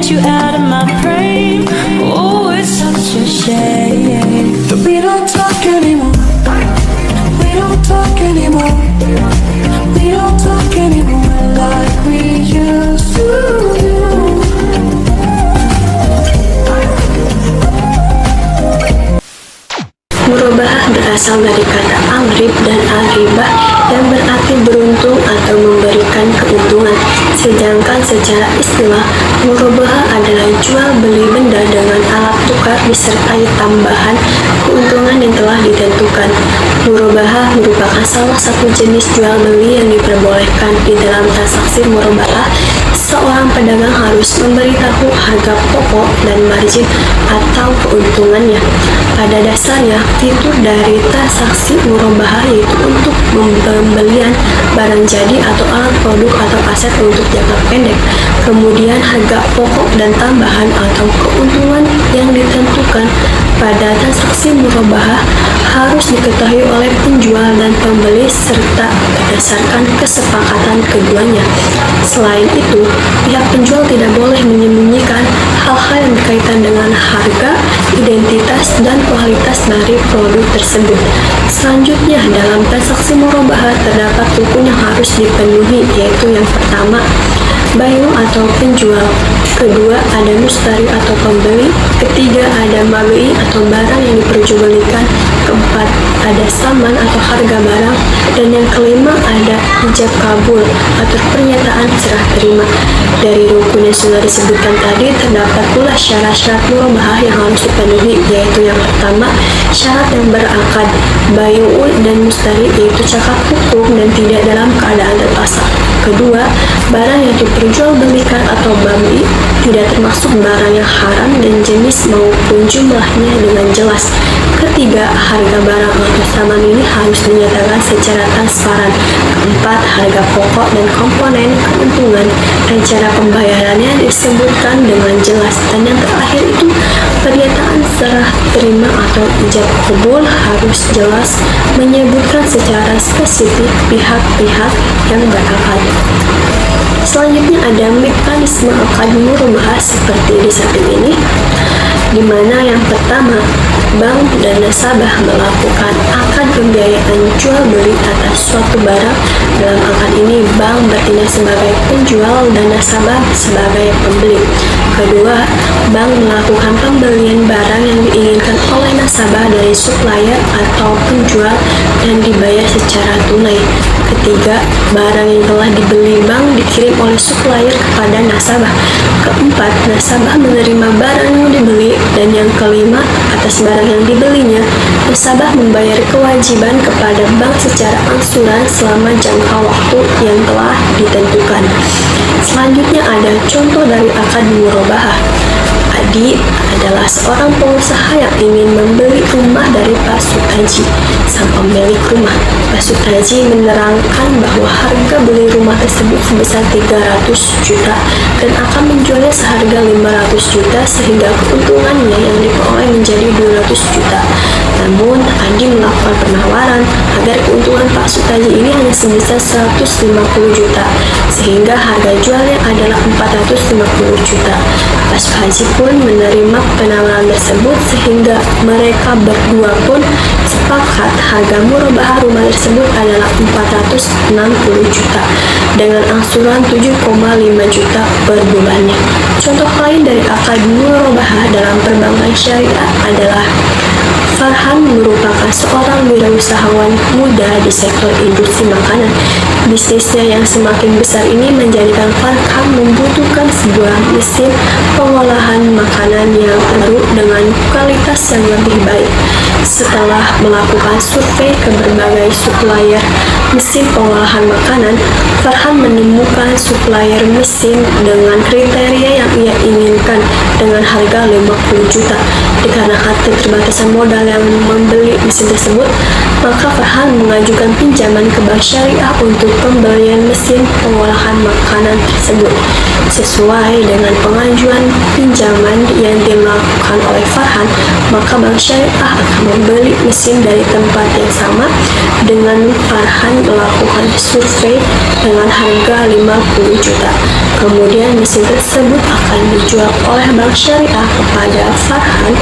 get you out of my brain. Oh, it's such a shame that we don't talk anymore. We don't talk anymore. We don't talk anymore like we used to do. Murabahah berasal dari kata al-rib dan al-ribah yang berarti beruntung atau memberikan keuntungan. Sedangkan secara istilah, murabahah adalah jual beli benda dengan alat tukar disertai tambahan keuntungan yang telah ditentukan. Murabahah merupakan salah satu jenis jual beli yang diperbolehkan. Di dalam transaksi murabahah, seorang pedagang harus memberitahu harga pokok dan margin atau keuntungannya. Pada dasarnya, fitur dari transaksi murabahah yaitu untuk pembelian barang jadi atau alat produk atau aset untuk jangka pendek. Kemudian harga pokok dan tambahan atau keuntungan yang ditentukan pada transaksi murabahah harus diketahui oleh penjual dan pembeli serta berdasarkan kesepakatan keduanya. Selain itu, pihak penjual tidak boleh menyembunyikan hal-hal yang berkaitan dengan harga, identitas, dan kualitas dari produk tersebut. Selanjutnya, dalam transaksi murabahah terdapat rukun yang harus dipenuhi, yaitu yang pertama, bayu atau penjual, kedua ada mustari atau pembeli, ketiga ada mabi atau barang yang diperjualbelikan, keempat ada saman atau harga barang, dan yang kelima ada ijab kabul atau pernyataan serah terima. Dari rukun yang sudah disebutkan tadi terdapat pula syarat-syarat murabahah yang harus dipenuhi, yaitu yang pertama syarat yang berakad, bayu dan mustari yaitu cakap hukum dan tidak dalam keadaan terpaksa. Kedua, barang yang diperjualbelikan atau babi tidak termasuk barang yang haram dan jenis maupun jumlahnya dengan jelas. Ketiga, harga barang atau saman ini harus dinyatakan secara transparan. Keempat, harga pokok dan komponen keuntungan dan cara pembayarannya disebutkan dengan jelas. Dan yang terakhir itu, pernyataan serah terima atau ijab kabul harus jelas menyebutkan secara spesifik pihak-pihak yang berakad. Selanjutnya ada mekanisme akad murabahah seperti di samping ini, di mana yang pertama, bank dan nasabah melakukan akad pembiayaan jual beli atas suatu barang. Dalam akad ini, bank bertindak sebagai penjual dan nasabah sebagai pembeli. Kedua, bank melakukan pembelian barang yang diinginkan oleh nasabah dari supplier atau penjual dan dibayar secara tunai. Ketiga, barang yang telah dibeli bank dikirim oleh supplier kepada nasabah. Keempat, nasabah menerima barang yang dibeli. Dan yang kelima, atas barang yang dibelinya, nasabah membayar kewajiban kepada bank secara angsuran selama jangka waktu yang telah ditentukan. Selanjutnya ada contoh dari akad murabahah. Adi adalah seorang pengusaha yang ingin membeli rumah dari Pak Sutaji, sang pemilik rumah. Pak Sutaji menerangkan bahwa harga beli rumah tersebut sebesar 300 juta dan akan menjualnya seharga 500 juta sehingga keuntungannya yang diperoleh menjadi 200 juta. Namun, Adi melakukan penawaran agar keuntungan Pak Sutaji ini hanya sebesar 150 juta sehingga harga jualnya adalah 450 juta. Pak Sutaji pun menerima penawaran tersebut sehingga mereka berdua pun sepakat harga murabahah rumah tersebut adalah 460 juta dengan angsuran 7,5 juta per bulannya. Contoh lain dari akad murabahah dalam perbankan syariah adalah Farhan merupakan seorang wirausahawan muda di sektor industri makanan. Bisnisnya yang semakin besar ini menjadikan Farhan membutuhkan sebuah mesin pengolahan makanan yang baru dengan kualitas yang lebih baik. Setelah melakukan survei ke berbagai supplier mesin pengolahan makanan, Farhan menemukan supplier mesin dengan kriteria yang ia inginkan dengan harga 50 juta. Dikarenakan keterbatasan modal yang membeli mesin tersebut, maka Farhan mengajukan pinjaman ke bank syariah untuk pembelian mesin pengolahan makanan tersebut. Sesuai dengan pengajuan pinjaman yang dilakukan oleh Farhan, maka Bank Syariah akan membeli mesin dari tempat yang sama dengan Farhan melakukan survei dengan harga 50 juta. Kemudian mesin tersebut akan dijual oleh Bank Syariah kepada Farhan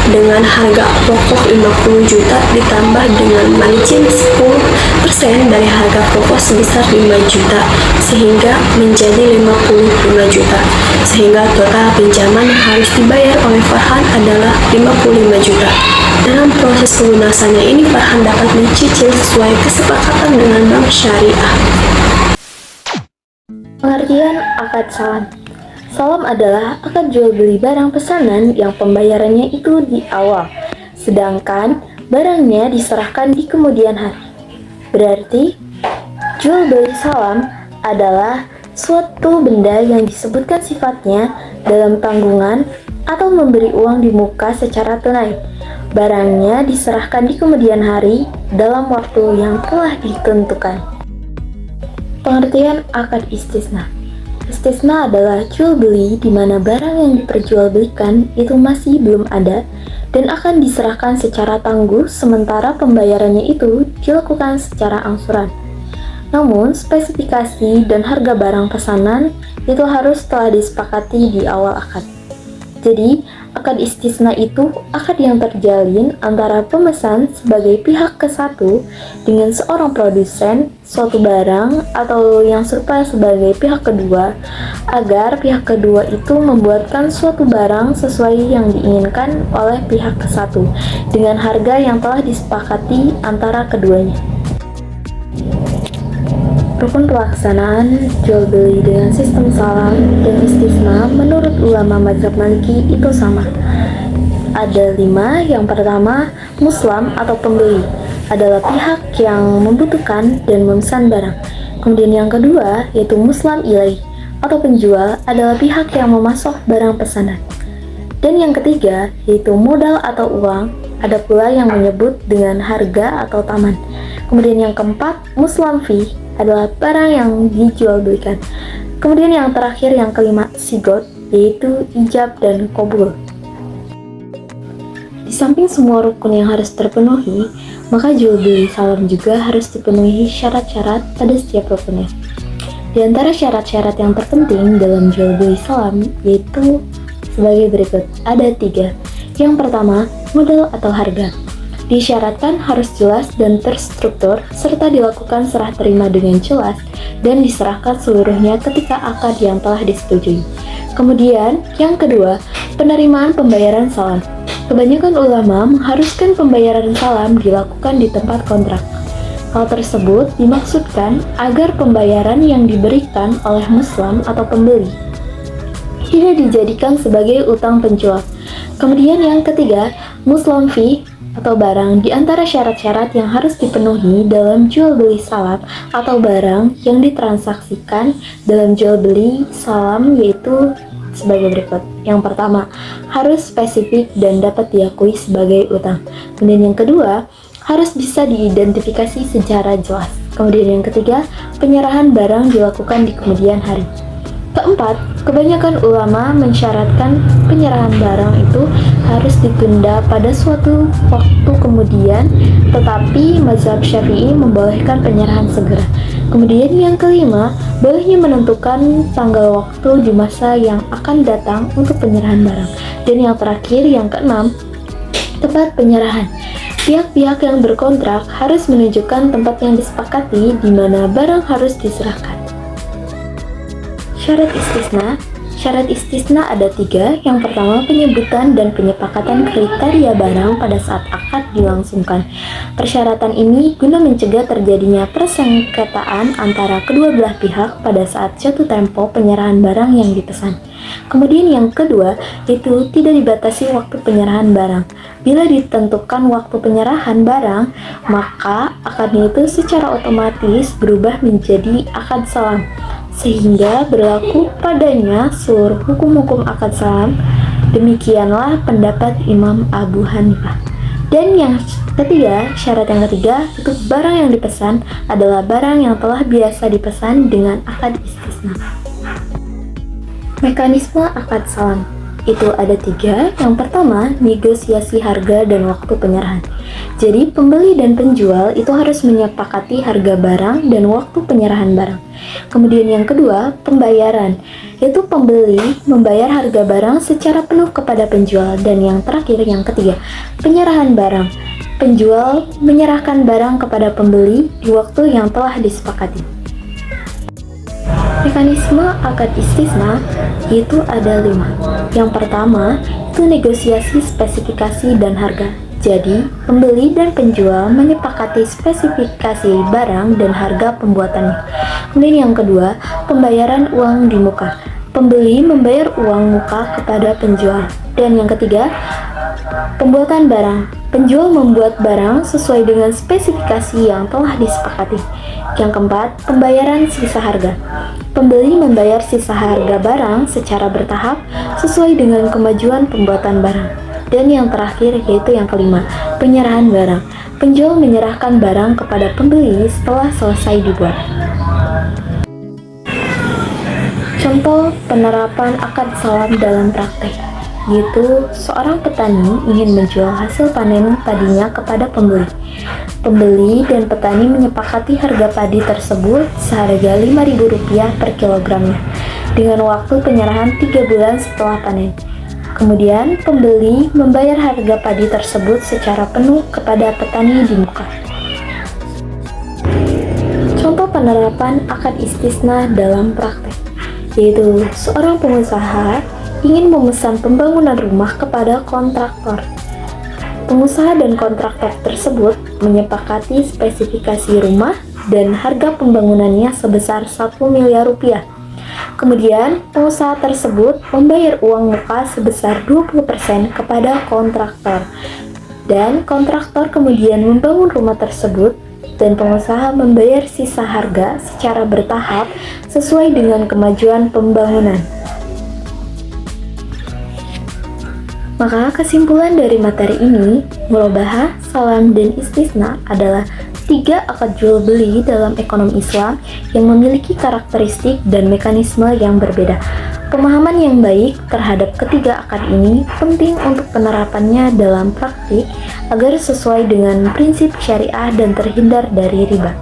dengan harga pokok 50 juta ditambah dengan margin 10% dari harga pokok sebesar 5 juta sehingga menjadi 55 juta. Sehingga total pinjaman yang harus dibayar oleh Farhan adalah 55 juta. Dalam proses pelunasannya ini Farhan dapat mencicil sesuai kesepakatan dengan Bank Syariah. Pengertian akad salam. Salam adalah akad jual beli barang pesanan yang pembayarannya itu di awal, sedangkan barangnya diserahkan di kemudian hari. Berarti, jual beli salam adalah suatu benda yang disebutkan sifatnya dalam tanggungan atau memberi uang di muka secara tunai. Barangnya diserahkan di kemudian hari dalam waktu yang telah ditentukan. Pengertian akad istisna. Istisna adalah jual beli di mana barang yang diperjualbelikan itu masih belum ada dan akan diserahkan secara tangguh sementara pembayarannya itu dilakukan secara angsuran. Namun, spesifikasi dan harga barang pesanan itu harus telah disepakati di awal akad. Jadi, akad istisna itu akad yang terjalin antara pemesan sebagai pihak ke-1 dengan seorang produsen suatu barang atau yang serupa sebagai pihak kedua agar pihak kedua itu membuatkan suatu barang sesuai yang diinginkan oleh pihak ke-1 dengan harga yang telah disepakati antara keduanya. Rukun pelaksanaan jual beli dengan sistem salam dan istisna menurut ulama mazhab Maliki itu sama. Ada 5. Yang pertama, muslam atau pembeli adalah pihak yang membutuhkan dan memesan barang. Kemudian yang kedua yaitu muslam ilaih atau penjual adalah pihak yang memasok barang pesanan. Dan yang ketiga yaitu modal atau uang, ada pula yang menyebut dengan harga atau taman. Kemudian yang keempat, muslam fih adalah barang yang dijual belikan. Kemudian yang terakhir, yang kelima, sigot, yaitu ijab dan qabul. Di samping semua rukun yang harus terpenuhi, maka jual beli salam juga harus dipenuhi syarat-syarat pada setiap rukunnya. Di antara syarat-syarat yang terpenting dalam jual beli salam yaitu sebagai berikut, ada 3. Yang pertama, modal atau harga. Disyaratkan harus jelas dan terstruktur serta dilakukan serah terima dengan jelas dan diserahkan seluruhnya ketika akad yang telah disetujui. Kemudian, yang kedua, penerimaan pembayaran salam. Kebanyakan ulama mengharuskan pembayaran salam dilakukan di tempat kontrak. Hal tersebut dimaksudkan agar pembayaran yang diberikan oleh muslim atau pembeli tidak dijadikan sebagai utang penjual. Kemudian yang ketiga, muslim fee atau barang. Di antara syarat-syarat yang harus dipenuhi dalam jual beli salam atau barang yang ditransaksikan dalam jual beli salam yaitu sebagai berikut. Yang pertama, harus spesifik dan dapat diakui sebagai utang. Kemudian yang kedua, harus bisa diidentifikasi secara jelas. Kemudian yang ketiga, penyerahan barang dilakukan di kemudian hari. Keempat, kebanyakan ulama mensyaratkan penyerahan barang itu harus ditunda pada suatu waktu kemudian, tetapi mazhab Syafi'i membolehkan penyerahan segera. Kemudian yang kelima, bolehnya menentukan tanggal waktu di masa yang akan datang untuk penyerahan barang. Dan yang terakhir, yang keenam, tempat penyerahan. Pihak-pihak yang berkontrak harus menunjukkan tempat yang disepakati di mana barang harus diserahkan. Syarat istisna. Syarat istisna ada 3. Yang pertama, penyebutan dan penyepakatan kriteria barang pada saat akad dilangsungkan. Persyaratan ini guna mencegah terjadinya persengketaan antara kedua belah pihak pada saat jatuh tempo penyerahan barang yang dipesan. Kemudian yang kedua, itu tidak dibatasi waktu penyerahan barang. Bila ditentukan waktu penyerahan barang, maka akadnya itu secara otomatis berubah menjadi akad salam, sehingga berlaku padanya seluruh hukum-hukum akad salam. Demikianlah pendapat Imam Abu Hanifah. Dan yang ketiga, syarat yang ketiga, itu barang yang dipesan adalah barang yang telah biasa dipesan dengan akad istisna. Mekanisme akad salam itu ada 3. Yang pertama, negosiasi harga dan waktu penyerahan. Jadi pembeli dan penjual itu harus menyepakati harga barang dan waktu penyerahan barang. Kemudian yang kedua, pembayaran, yaitu pembeli membayar harga barang secara penuh kepada penjual. Dan yang terakhir, yang ketiga, penyerahan barang. Penjual menyerahkan barang kepada pembeli di waktu yang telah disepakati. Mekanisme akad istisna itu ada 5. Yang pertama, itu negosiasi spesifikasi dan harga. Jadi, pembeli dan penjual menyepakati spesifikasi barang dan harga pembuatannya. Kemudian yang kedua, pembayaran uang di muka. Pembeli membayar uang muka kepada penjual. Dan yang ketiga, pembuatan barang. Penjual membuat barang sesuai dengan spesifikasi yang telah disepakati. Yang keempat, pembayaran sisa harga. Pembeli membayar sisa harga barang secara bertahap sesuai dengan kemajuan pembuatan barang. Dan yang terakhir yaitu yang kelima, penyerahan barang. Penjual menyerahkan barang kepada pembeli setelah selesai dibuat. Contoh penerapan akad salam dalam praktek, yaitu seorang petani ingin menjual hasil panen padinya kepada pembeli. Pembeli dan petani menyepakati harga padi tersebut seharga Rp5.000 per kilogramnya, dengan waktu penyerahan 3 bulan setelah panen. Kemudian, pembeli membayar harga padi tersebut secara penuh kepada petani di muka. Contoh penerapan akad istisna dalam praktek, yaitu seorang pengusaha ingin memesan pembangunan rumah kepada kontraktor. Pengusaha dan kontraktor tersebut menyepakati spesifikasi rumah dan harga pembangunannya sebesar Rp1 miliar. Kemudian, pengusaha tersebut membayar uang muka sebesar 20% kepada kontraktor. Dan kontraktor kemudian membangun rumah tersebut dan pengusaha membayar sisa harga secara bertahap sesuai dengan kemajuan pembangunan. Maka kesimpulan dari materi ini, murabahah, salam, dan istisna adalah 3 akad jual beli dalam ekonomi Islam yang memiliki karakteristik dan mekanisme yang berbeda. Pemahaman yang baik terhadap ketiga akad ini penting untuk penerapannya dalam praktik agar sesuai dengan prinsip syariah dan terhindar dari riba.